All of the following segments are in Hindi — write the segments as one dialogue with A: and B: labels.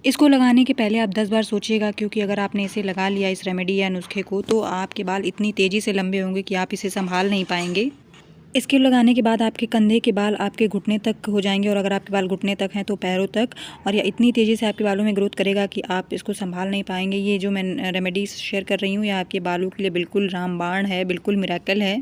A: इसको लगाने के पहले आप 10 बार सोचिएगा, क्योंकि अगर आपने इसे लगा लिया इस रेमेडी या नुस्खे को, तो आपके बाल इतनी तेज़ी से लंबे होंगे कि आप इसे संभाल नहीं पाएंगे। इसके लगाने के बाद आपके कंधे के बाल आपके घुटने तक हो जाएंगे, और अगर आपके बाल घुटने तक हैं तो पैरों तक, और यह इतनी तेज़ी से आपके बालों में ग्रोथ करेगा कि आप इसको संभाल नहीं पाएंगे। ये जो मैं रेमेडी शेयर कर रही हूँ, यह आपके बालों के लिए बिल्कुल रामबाण है, बिल्कुल मिरेकल है।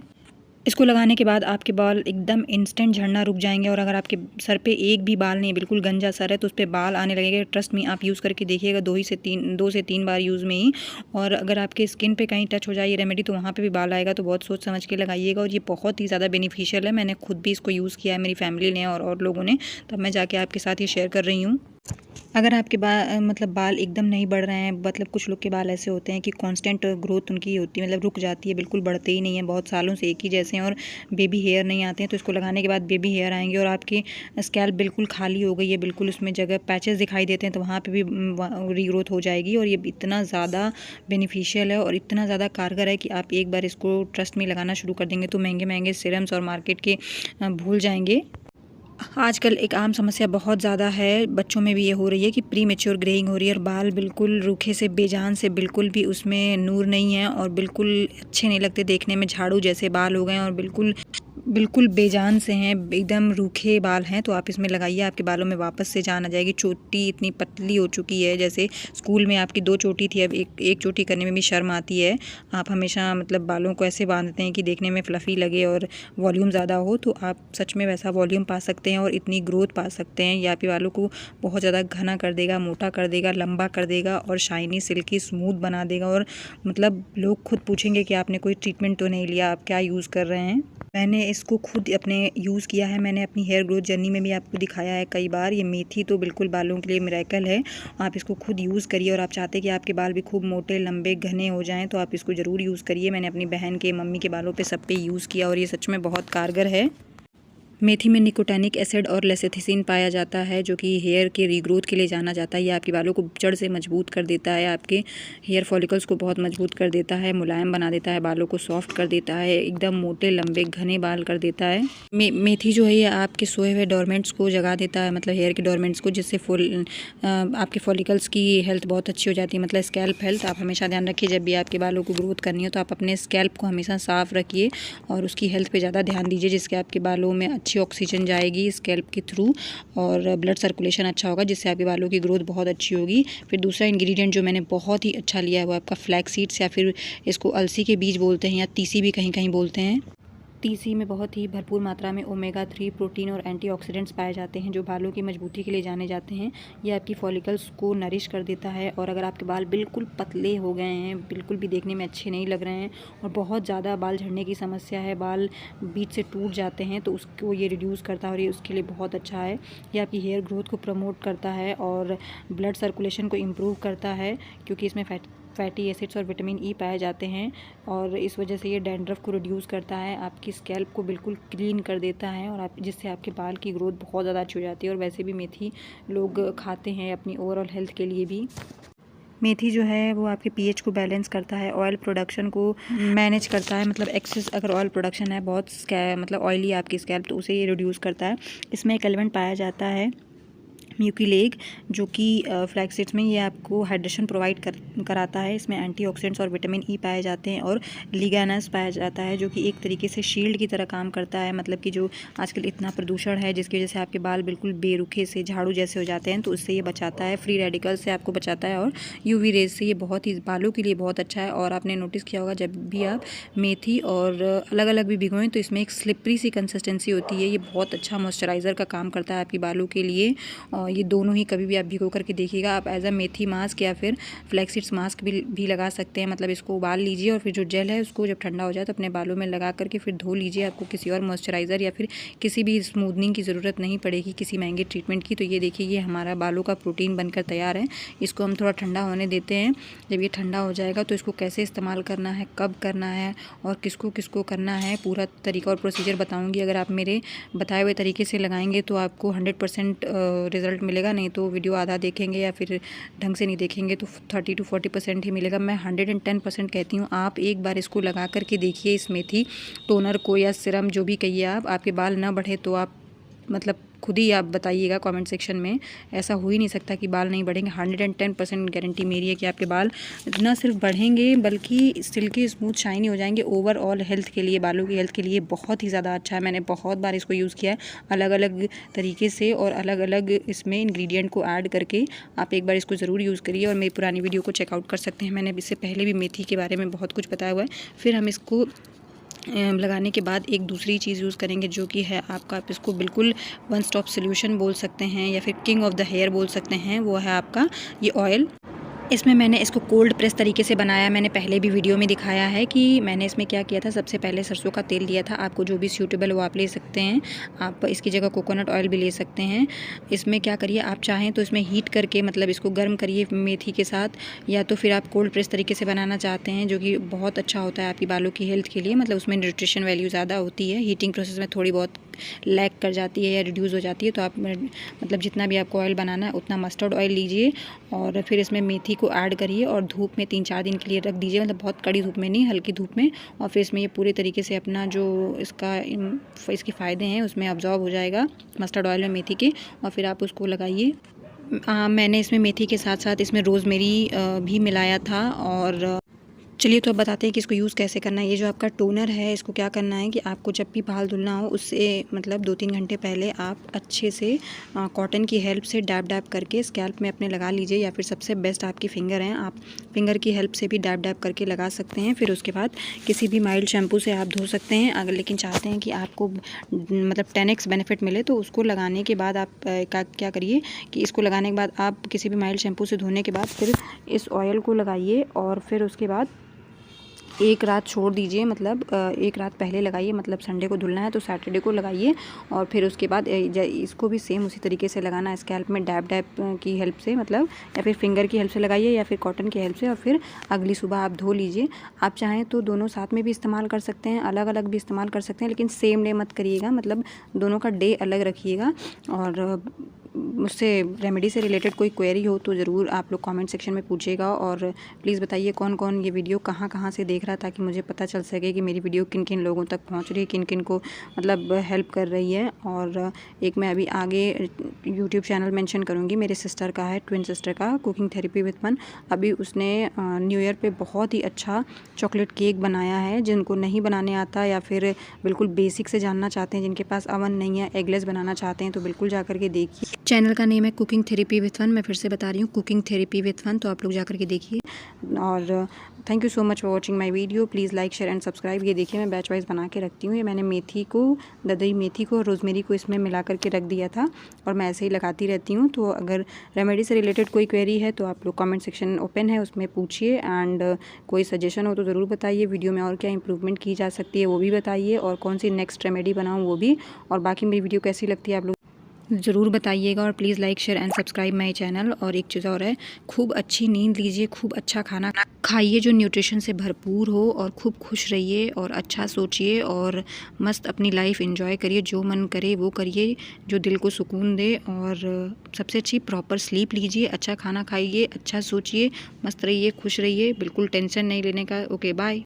A: इसको लगाने के बाद आपके बाल एकदम इंस्टेंट झड़ना रुक जाएंगे, और अगर आपके सर पे एक भी बाल नहीं, बिल्कुल गंजा सर है, तो उस पर बाल आने लगेंगे। ट्रस्ट मी, आप यूज़ करके देखिएगा 2 से 3 बार यूज़ में ही। और अगर आपके स्किन पे कहीं टच हो जाए ये रेमेडी, तो वहाँ पे भी बाल आएगा। तो बहुत सोच समझ के लगाइएगा, और ये बहुत ही ज़्यादा बेनिफिशियल है। मैंने खुद भी इसको यूज़ किया है, मेरी फैमिली ने और लोगों ने, तब मैं जाके आपके साथ ये शेयर कर रही हूँ। अगर आपके बाल एकदम नहीं बढ़ रहे हैं, मतलब कुछ लोग के बाल ऐसे होते हैं कि कांस्टेंट ग्रोथ उनकी होती है, मतलब रुक जाती है, बिल्कुल बढ़ते ही नहीं है, बहुत सालों से एक ही जैसे हैं, और बेबी हेयर नहीं आते हैं, तो इसको लगाने के बाद बेबी हेयर आएंगे, और आपकी स्कैल्प बिल्कुल खाली हो गई है, बिल्कुल उसमें जगह पैचेस दिखाई देते हैं, तो वहाँ पे भी रीग्रोथ हो जाएगी। और ये इतना ज़्यादा बेनिफिशियल है और इतना ज़्यादा कारगर है कि आप एक बार इसको ट्रस्ट में लगाना शुरू कर देंगे तो महंगे महंगे सीरम्स और मार्केट के भूल जाएंगे। आजकल एक आम समस्या बहुत ज़्यादा है, बच्चों में भी ये हो रही है कि प्री मैच्योर ग्रेइंग हो रही है, और बाल बिल्कुल रूखे से बेजान से, बिल्कुल भी उसमें नूर नहीं है, और बिल्कुल अच्छे नहीं लगते देखने में, झाड़ू जैसे बाल हो गए हैं, और बिल्कुल बिल्कुल बेजान से हैं, एकदम रूखे बाल हैं। तो आप इसमें लगाइए, आपके बालों में वापस से जान आ जाएगी। चोटी इतनी पतली हो चुकी है, जैसे स्कूल में आपकी 2 चोटी थी, अब एक चोटी करने में भी शर्म आती है। आप हमेशा मतलब बालों को ऐसे बांधते हैं कि देखने में फ्लफ़ी लगे और वॉल्यूम ज़्यादा हो, तो आप सच में वैसा वॉल्यूम पा सकते हैं और इतनी ग्रोथ पा सकते हैं। ये आपके बालों को बहुत ज़्यादा घना कर देगा, मोटा कर देगा, लंबा कर देगा, और शाइनी, सिल्की, स्मूथ बना देगा। और मतलब लोग खुद पूछेंगे कि आपने कोई ट्रीटमेंट तो नहीं लिया, आप क्या यूज़ कर रहे हैं। मैंने इसको खुद अपने यूज़ किया है, मैंने अपनी हेयर ग्रोथ जर्नी में भी आपको दिखाया है कई बार। ये मेथी तो बिल्कुल बालों के लिए मिरेकल है। आप इसको खुद यूज़ करिए, और आप चाहते हैं कि आपके बाल भी खूब मोटे, लंबे, घने हो जाएं, तो आप इसको ज़रूर यूज़ करिए। मैंने अपनी बहन के, मम्मी के बालों पे, सब पे यूज़ किया, और ये सच में बहुत कारगर है। मेथी में निकोटैनिक एसिड और लेसेथिसिन पाया जाता है, जो कि हेयर के रीग्रोथ के लिए जाना जाता है। ये आपके बालों को जड़ से मजबूत कर देता है, आपके हेयर फॉलिकल्स को बहुत मजबूत कर देता है, मुलायम बना देता है, बालों को सॉफ्ट कर देता है, एकदम मोटे, लंबे, घने बाल कर देता है। मेथी जो है ये आपके सोए हुए डोरमेंट्स को जगा देता है, मतलब हेयर के डोरमेंट्स को, जिससे आपके फॉलिकल्स की हेल्थ बहुत अच्छी हो जाती है, मतलब स्कैल्प हेल्थ। आप हमेशा ध्यान रखिए, जब भी आपके बालों को ग्रोथ करनी हो तो आप अपने स्कैल्प को हमेशा साफ़ रखिए, और उसकी हेल्थ पे ज़्यादा ध्यान दीजिए, जिसके आपके बालों में अच्छी ऑक्सीजन जाएगी स्कैल्प के थ्रू, और ब्लड सर्कुलेशन अच्छा होगा, जिससे आपके बालों की ग्रोथ बहुत अच्छी होगी। फिर दूसरा इंग्रेडिएंट जो मैंने बहुत ही अच्छा लिया है वो आपका फ्लैक्स सीड्स, या फिर इसको अलसी के बीज बोलते हैं, या तीसी भी कहीं कहीं बोलते हैं। तीसी में बहुत ही भरपूर मात्रा में ओमेगा 3 प्रोटीन और एंटीऑक्सीडेंट्स पाए जाते हैं, जो बालों की मजबूती के लिए जाने जाते हैं। ये आपकी फॉलिकल्स को नरिश कर देता है, और अगर आपके बाल बिल्कुल पतले हो गए हैं, बिल्कुल भी देखने में अच्छे नहीं लग रहे हैं, और बहुत ज़्यादा बाल झड़ने की समस्या है, बाल बीच से टूट जाते हैं, तो उसको ये रिड्यूस करता है, और ये उसके लिए बहुत अच्छा है। ये आपकी हेयर ग्रोथ को प्रमोट करता है, और ब्लड सर्कुलेशन को इम्प्रूव करता है, क्योंकि इसमें फैटी एसिड्स और विटामिन ई पाए जाते हैं, और इस वजह से ये डैंड्रफ को रिड्यूस करता है, आपकी स्कैल्प को बिल्कुल क्लीन कर देता है, और जिससे आपके बाल की ग्रोथ बहुत ज़्यादा अच्छी हो जाती है। और वैसे भी मेथी लोग खाते हैं अपनी ओवरऑल हेल्थ के लिए भी। मेथी जो है वो आपके पीएच को बैलेंस करता है, ऑयल प्रोडक्शन को मैनेज करता है, मतलब एक्सेस अगर ऑयल प्रोडक्शन है, बहुत मतलब ऑयली आपकी स्कैल्प, तो उसे ये रिड्यूस करता है। इसमें एक एलिमेंट पाया जाता है म्यूकिलेग, जो कि फ्लैक्स सीड्स में, ये आपको हाइड्रेशन प्रोवाइड कराता है। इसमें एंटीऑक्सीडेंट्स और विटामिन ई पाए जाते हैं, और लिग्नास पाया जाता है, जो कि एक तरीके से शील्ड की तरह काम करता है। मतलब कि जो आजकल इतना प्रदूषण है, जिसकी वजह से आपके बाल बिल्कुल बेरुखे से झाड़ू जैसे हो जाते हैं, तो उससे ये बचाता है, फ्री रेडिकल से आपको बचाता है, और यूवी रेज से ये बहुत ही बालों के लिए बहुत अच्छा है। और आपने नोटिस किया होगा, जब भी आप मेथी और अलग अलग भी भिगोएं, तो इसमें एक स्लिपरी सी कंसिस्टेंसी होती है। ये बहुत अच्छा मॉइस्चराइज़र का काम करता है आपकी बालों के लिए। ये दोनों ही कभी भी आप भिगो करके देखिएगा। आप एज अ मेथी मास्क या फिर फ्लैक्स सीड्स मास्क भी लगा सकते हैं। मतलब इसको उबाल लीजिए, और फिर जो जेल है उसको जब ठंडा हो जाए तो अपने बालों में लगा करके फिर धो लीजिए। आपको किसी और मॉइस्चराइज़र या फिर किसी भी स्मूदनिंग की ज़रूरत नहीं पड़ेगी, किसी महंगे ट्रीटमेंट की। तो ये देखिए, ये हमारा बालों का प्रोटीन बनकर तैयार है। इसको हम थोड़ा ठंडा होने देते हैं। जब ये ठंडा हो जाएगा तो इसको कैसे इस्तेमाल करना है, कब करना है, और किसको किसको करना है, पूरा तरीका और प्रोसीजर बताऊँगी। अगर आप मेरे बताए हुए तरीके से लगाएंगे तो आपको 100% रिज़ल्ट मिलेगा, नहीं तो वीडियो आधा देखेंगे या फिर ढंग से नहीं देखेंगे तो 30 to 40% ही मिलेगा। मैं 110% कहती हूँ, आप एक बार इसको लगा करके देखिए, इस मेथी टोनर को या सिरम जो भी कहिए आप, आपके बाल ना बढ़े तो आप मतलब खुद ही आप बताइएगा कमेंट सेक्शन में। ऐसा हो ही नहीं सकता कि बाल नहीं बढ़ेंगे। 110% गारंटी मेरी है कि आपके बाल न सिर्फ बढ़ेंगे बल्कि सिल्की स्मूथ शाइनी हो जाएंगे। ओवरऑल हेल्थ के लिए, बालों की हेल्थ के लिए बहुत ही ज़्यादा अच्छा है। मैंने बहुत बार इसको यूज़ किया है अलग अलग तरीके से और अलग अलग इसमें इंग्रेडिएंट को ऐड करके। आप एक बार इसको ज़रूर यूज़ करिए और मेरी पुरानी वीडियो को चेकआउट कर सकते हैं। मैंने इससे पहले भी मेथी के बारे में बहुत कुछ बताया हुआ है। फिर हम इसको लगाने के बाद एक दूसरी चीज़ यूज़ करेंगे जो कि है आपका, आप इसको बिल्कुल वन स्टॉप सोल्यूशन बोल सकते हैं या फिर किंग ऑफ द हेयर बोल सकते हैं। वो है आपका ये ऑयल। इसमें मैंने इसको कोल्ड प्रेस तरीके से बनाया। मैंने पहले भी वीडियो में दिखाया है कि मैंने इसमें क्या किया था। सबसे पहले सरसों का तेल लिया था। आपको जो भी सूटेबल वो आप ले सकते हैं। आप इसकी जगह कोकोनट ऑयल भी ले सकते हैं। इसमें क्या करिए, आप चाहें तो इसमें हीट करके मतलब इसको गर्म करिए मेथी के साथ, या तो फिर आप कोल्ड प्रेस तरीके से बनाना चाहते हैं जो कि बहुत अच्छा होता है आपकी बालों की हेल्थ के लिए। मतलब उसमें न्यूट्रिशन वैल्यू ज़्यादा होती है। हीटिंग प्रोसेस में थोड़ी बहुत लैग कर जाती है या रिड्यूस हो जाती है। तो आप मतलब जितना भी आपको ऑयल बनाना है उतना मस्टर्ड ऑयल लीजिए और फिर इसमें मेथी को ऐड करिए और धूप में 3-4 दिन के लिए रख दीजिए। मतलब बहुत कड़ी धूप में नहीं, हल्की धूप में। और फिर इसमें ये पूरे तरीके से अपना जो इसके फ़ायदे हैं उसमें अब्जॉर्ब हो जाएगा मस्टर्ड ऑयल में मेथी के। और फिर आप उसको लगाइए। मैंने इसमें मेथी के साथ साथ इसमें रोज़मेरी भी मिलाया था। और चलिए तो अब बताते हैं कि इसको यूज़ कैसे करना है। ये जो आपका टोनर है इसको क्या करना है कि आपको जब भी बाल धुलना हो उससे मतलब 2-3 घंटे पहले आप अच्छे से कॉटन की हेल्प से डैब डैब करके स्कैल्प में अपने लगा लीजिए, या फिर सबसे बेस्ट आपकी फिंगर हैं, आप फिंगर की हेल्प से भी डैब डैब करके लगा सकते हैं। फिर उसके बाद किसी भी माइल्ड शैम्पू से आप धो सकते हैं। अगर लेकिन चाहते हैं कि आपको मतलब 10x बेनिफिट मिले तो उसको लगाने के बाद आप क्या करिए कि इसको लगाने के बाद आप किसी भी माइल्ड शैम्पू से धोने के बाद फिर इस ऑयल को लगाइए और फिर उसके बाद एक रात छोड़ दीजिए। मतलब एक रात पहले लगाइए, मतलब संडे को धुलना है तो सैटरडे को लगाइए। और फिर उसके बाद इसको भी सेम उसी तरीके से लगाना है स्कैल्प में डैब डैब की हेल्प से, मतलब या फिर फिंगर की हेल्प से लगाइए या फिर कॉटन की हेल्प से। और फिर अगली सुबह आप धो लीजिए। आप चाहें तो दोनों साथ में भी इस्तेमाल कर सकते हैं, अलग अलग भी इस्तेमाल कर सकते हैं, लेकिन सेम डे मत करिएगा, मतलब दोनों का डे अलग रखिएगा। और मुझसे रेमेडी से रिलेटेड कोई क्वेरी हो तो ज़रूर आप लोग कमेंट सेक्शन में पूछिएगा। और प्लीज़ बताइए कौन कौन ये वीडियो कहाँ कहाँ से देख रहा है, ताकि मुझे पता चल सके कि मेरी वीडियो किन किन लोगों तक पहुँच रही है, किन किन को मतलब हेल्प कर रही है। और एक मैं अभी आगे यूट्यूब चैनल मेंशन करूँगी, मेरे सिस्टर का है, ट्विन सिस्टर का, कुकिंग थेरेपी विद फन। अभी उसने न्यू ईयर पे बहुत ही अच्छा चॉकलेट केक बनाया है। जिनको नहीं बनाने आता या फिर बिल्कुल बेसिक से जानना चाहते हैं, जिनके पास अवन नहीं है, एगलेस बनाना चाहते हैं, तो बिल्कुल जा कर के देखिए। चैनल का नेम है कुकिंग थेरेपी विद फन। मैं फिर से बता रही हूँ, कुकिंग थेरेपी विद फन, तो आप लोग जा कर के देखिए। और thank you so much for watching my video. Please like share and subscribe. ये देखिए मैं बैच वाइज बना के रखती हूँ। ये मैंने मेथी को, ददई मेथी को और रोज़मेरी को इसमें मिला करके रख दिया था और मैं ऐसे ही लगाती रहती हूँ। तो अगर रेमेडी से रिलेटेड कोई क्वेरी है तो आप लोग कमेंट सेक्शन ओपन है, उसमें पूछिए। एंड कोई सजेशन हो तो ज़रूर बताइए। वीडियो में और क्या इंप्रूवमेंट की जा सकती है वो भी बताइए, और कौन सी नेक्स्ट रेमेडी बनाऊँ वो भी। और बाकी मेरी वीडियो कैसी लगती है आप लोग ज़रूर बताइएगा। और please like share and subscribe my channel. और एक चीज़ और है, खूब अच्छी नींद लीजिए, खूब अच्छा खाना खाइए जो न्यूट्रिशन से भरपूर हो, और खूब खुश रहिए और अच्छा सोचिए और मस्त अपनी लाइफ एंजॉय करिए। जो मन करे वो करिए जो दिल को सुकून दे। और सबसे अच्छी प्रॉपर स्लीप लीजिए, अच्छा खाना खाइए, अच्छा सोचिए, मस्त रहिए, खुश रहिए, बिल्कुल टेंशन नहीं लेने का। Okay bye.